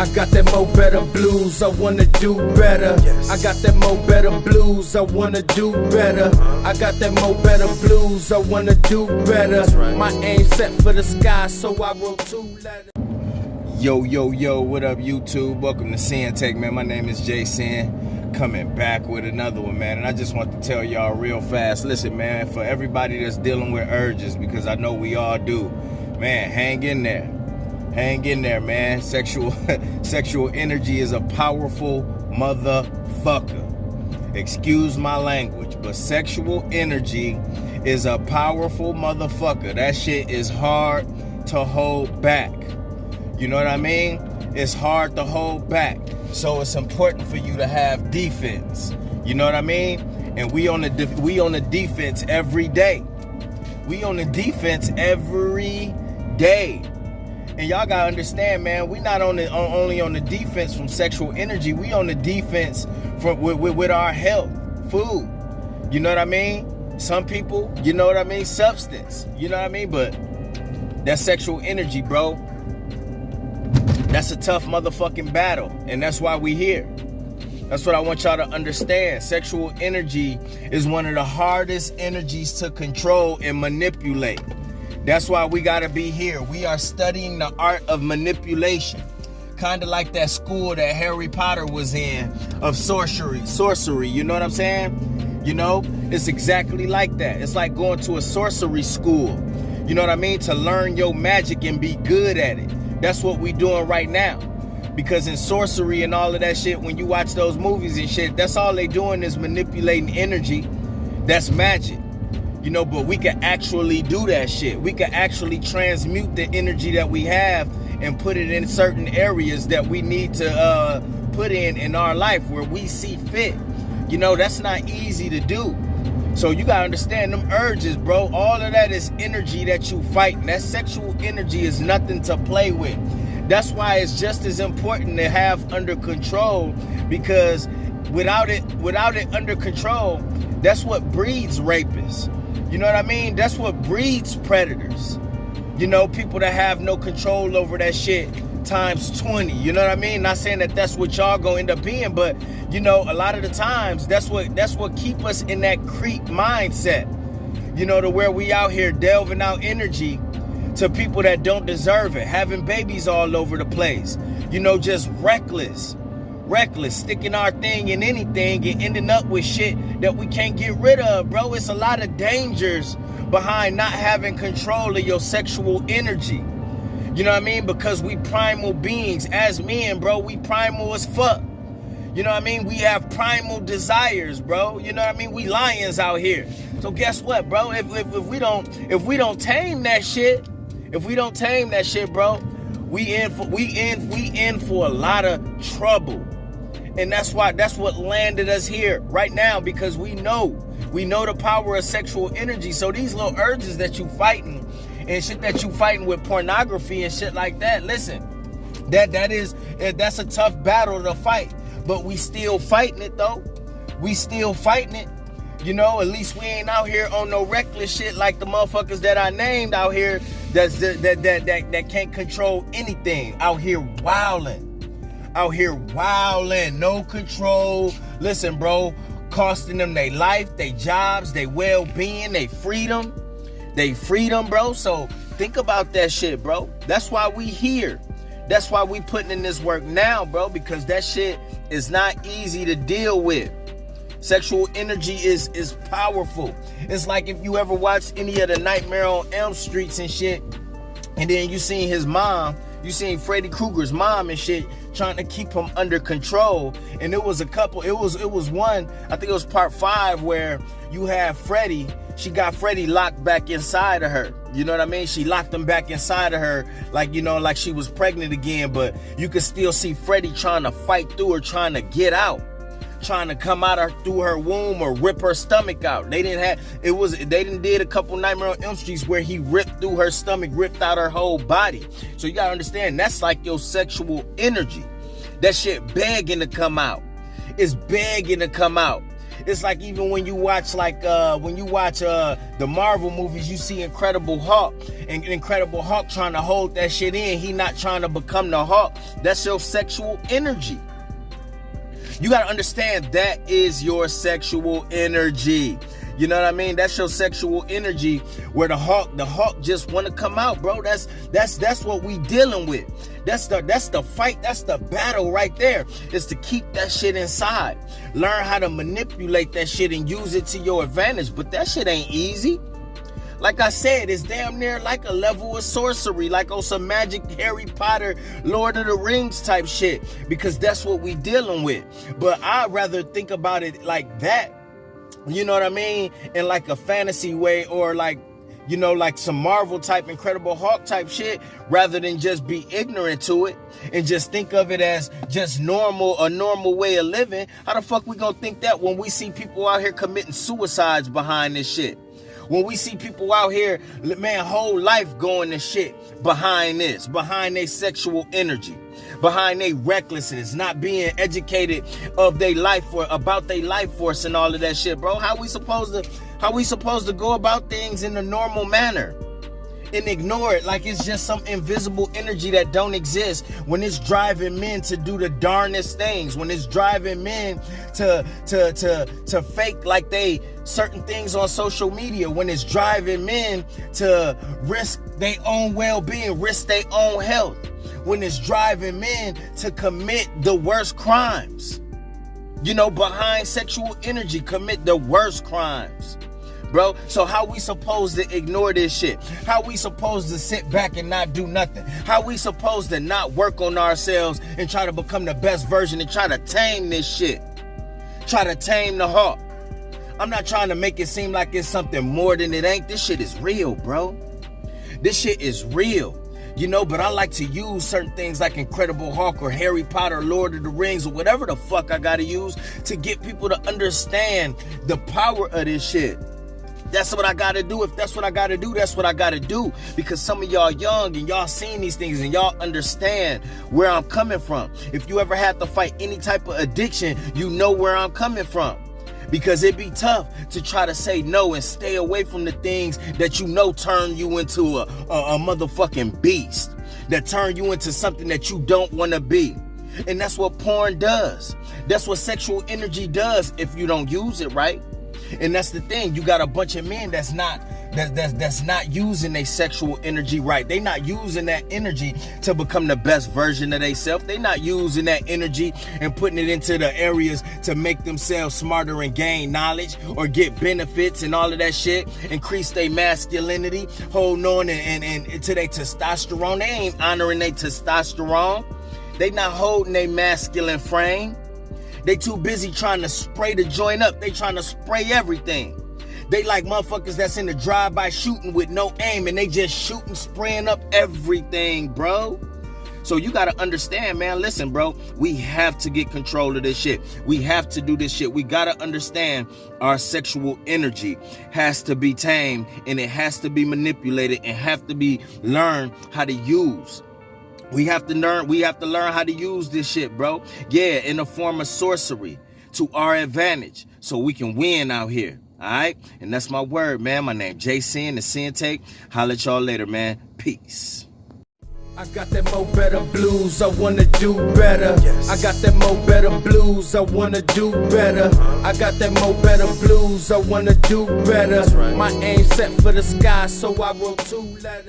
I got that mo better blues, I wanna do better. I got that mo better blues, I wanna do better. I got that mo better blues, I wanna do better. My aim set for the sky, so I wrote 2 letters. Yo, what up YouTube? Welcome to Sinn-Take, man. My name is Sin, coming back with another one, man. And I just want to tell y'all real fast, listen, man, for everybody that's dealing with urges, because I know we all do, man, hang in there. Hang in there, man. Sexual energy is a powerful motherfucker. Excuse my language, but sexual energy is a powerful motherfucker. That shit is hard to hold back. You know what I mean? It's hard to hold back. So it's important for you to have defense. You know what I mean? And we on the defense every day. We on the defense every day. And y'all gotta understand, man, we not only on the defense from sexual energy, we on the defense with our health, food. You know what I mean? Some people, you know what I mean? Substance, you know what I mean? But that's sexual energy, bro. That's a tough motherfucking battle, and that's why we here. That's what I want y'all to understand. Sexual energy is one of the hardest energies to control and manipulate. That's why we gotta be here. We are studying the art of manipulation. Kind of like that school that Harry Potter was in of sorcery, you know what I'm saying? You know, it's exactly like that. It's like going to a sorcery school, you know what I mean? To learn your magic and be good at it. That's what we doing right now. Because in sorcery and all of that shit, when you watch those movies and shit, that's all they doing is manipulating energy. That's magic. You know, but we can actually do that shit. We can actually transmute the energy that we have and put it in certain areas that we need to put in our life where we see fit. You know, that's not easy to do. So you gotta understand them urges, bro. All of that is energy that you fight. And that sexual energy is nothing to play with. That's why it's just as important to have under control, because without it under control, that's what breeds rapists. You know what I mean? That's what breeds predators. You know, people that have no control over that shit times 20. You know what I mean? Not saying that that's what y'all gonna end up being, but you know, a lot of the times that's what keep us in that creep mindset. You know, to where we out here delving out energy to people that don't deserve it, having babies all over the place. You know, just reckless, sticking our thing in anything and ending up with shit that we can't get rid of, bro. It's a lot of dangers behind not having control of your sexual energy. You know what I mean? Because we primal beings. As men, bro, we primal as fuck. You know what I mean? We have primal desires, bro. You know what I mean? We lions out here. So guess what, bro? If we don't tame that shit, bro, we in for a lot of trouble. And that's what landed us here right now, because we know the power of sexual energy. So these little urges that you fighting and shit that you fighting with pornography and shit like that, listen, that's a tough battle to fight. But we still fighting it though. We still fighting it. You know, at least we ain't out here on no reckless shit like the motherfuckers that I named out here that can't control anything. Out here wilding, no control. Listen, bro, costing them their life, their jobs, their well-being, their freedom, bro. So think about that shit, bro. That's why we here. That's why we putting in this work now, bro, because that shit is not easy to deal with. Sexual energy is powerful. It's like if you ever watched any of the Nightmare on Elm Streets and shit, and then you seen his mom, you seen Freddy Krueger's mom and shit trying to keep him under control. And it was one, I think it was part 5, where you have Freddy. She got Freddy locked back inside of her. You know what I mean? She locked him back inside of her, like, you know, like she was pregnant again. But you could still see Freddy trying to fight through her, trying to get out, trying to come out through her womb or rip her stomach out. They did a couple Nightmare on Elm Streets where he ripped through her stomach, ripped out her whole body. So you gotta understand, that's like your sexual energy. That shit begging to come out. It's begging to come out. It's like even when you watch the Marvel movies, you see Incredible Hulk, and Incredible Hulk trying to hold that shit in. He not trying to become the Hulk. That's your sexual energy. You got to understand that is your sexual energy. You know what I mean? That's your sexual energy, where the Hulk just want to come out, bro. That's what we dealing with. That's the fight. That's the battle right there, is to keep that shit inside. Learn how to manipulate that shit and use it to your advantage. But that shit ain't easy. Like I said, it's damn near like a level of sorcery, like on some magic Harry Potter, Lord of the Rings type shit, because that's what we dealing with. But I'd rather think about it like that, you know what I mean? In like a fantasy way, or like, you know, like some Marvel type, Incredible Hulk type shit, rather than just be ignorant to it and just think of it as just a normal way of living. How the fuck we gonna think that when we see people out here committing suicides behind this shit? When we see people out here, man, whole life going to shit behind this, behind their sexual energy, behind their recklessness, not being educated of their life or about their life force and all of that shit, bro. How we supposed to go about things in a normal manner and ignore it like it's just some invisible energy that don't exist, when it's driving men to do the darnest things, when it's driving men to fake like they certain things on social media, when it's driving men to risk their own well-being, risk their own health, when it's driving men to commit the worst crimes, you know, behind sexual energy, commit the worst crimes. Bro, so how we supposed to ignore this shit? How we supposed to sit back and not do nothing? How we supposed to not work on ourselves and try to become the best version and try to tame this shit? Try to tame the Hulk. I'm not trying to make it seem like it's something more than it ain't. This shit is real, bro. This shit is real. You know, but I like to use certain things like Incredible Hulk or Harry Potter, Lord of the Rings, or whatever the fuck I gotta use to get people to understand the power of this shit. That's what I gotta do. If that's what I gotta do, that's what I gotta do. Because some of y'all young and y'all seen these things and y'all understand where I'm coming from. If you ever had to fight any type of addiction, you know where I'm coming from. Because it'd be tough to try to say no and stay away from the things that you know turn you into a motherfucking beast, that turn you into something that you don't want to be. And that's what porn does. That's what sexual energy does if you don't use it right. And that's the thing. You got a bunch of men that's not using their sexual energy right. They not using that energy to become the best version of themselves. They not using that energy and putting it into the areas to make themselves smarter and gain knowledge or get benefits and all of that shit. Increase their masculinity, hold on and to their testosterone. They ain't honoring their testosterone. They not holding their masculine frame. They too busy trying to spray the joint up. They trying to spray everything. They like motherfuckers that's in the drive-by shooting with no aim, and they just shooting, spraying up everything, bro. So you got to understand, man. Listen, bro, we have to get control of this shit. We have to do this shit. We got to understand our sexual energy has to be tamed, and it has to be manipulated and have to be learned how to use. We have to learn how to use this shit, bro. Yeah, in a form of sorcery to our advantage so we can win out here. All right? And that's my word, man. My name Sinn, the Sinn-Take. Holla at y'all later, man. Peace. I got that mo better blues, I wanna do better. Yes. I got that mo better blues, I wanna do better. I got that mo better blues, I wanna do better. Right. My aim set for the sky, so I wrote 2 letters.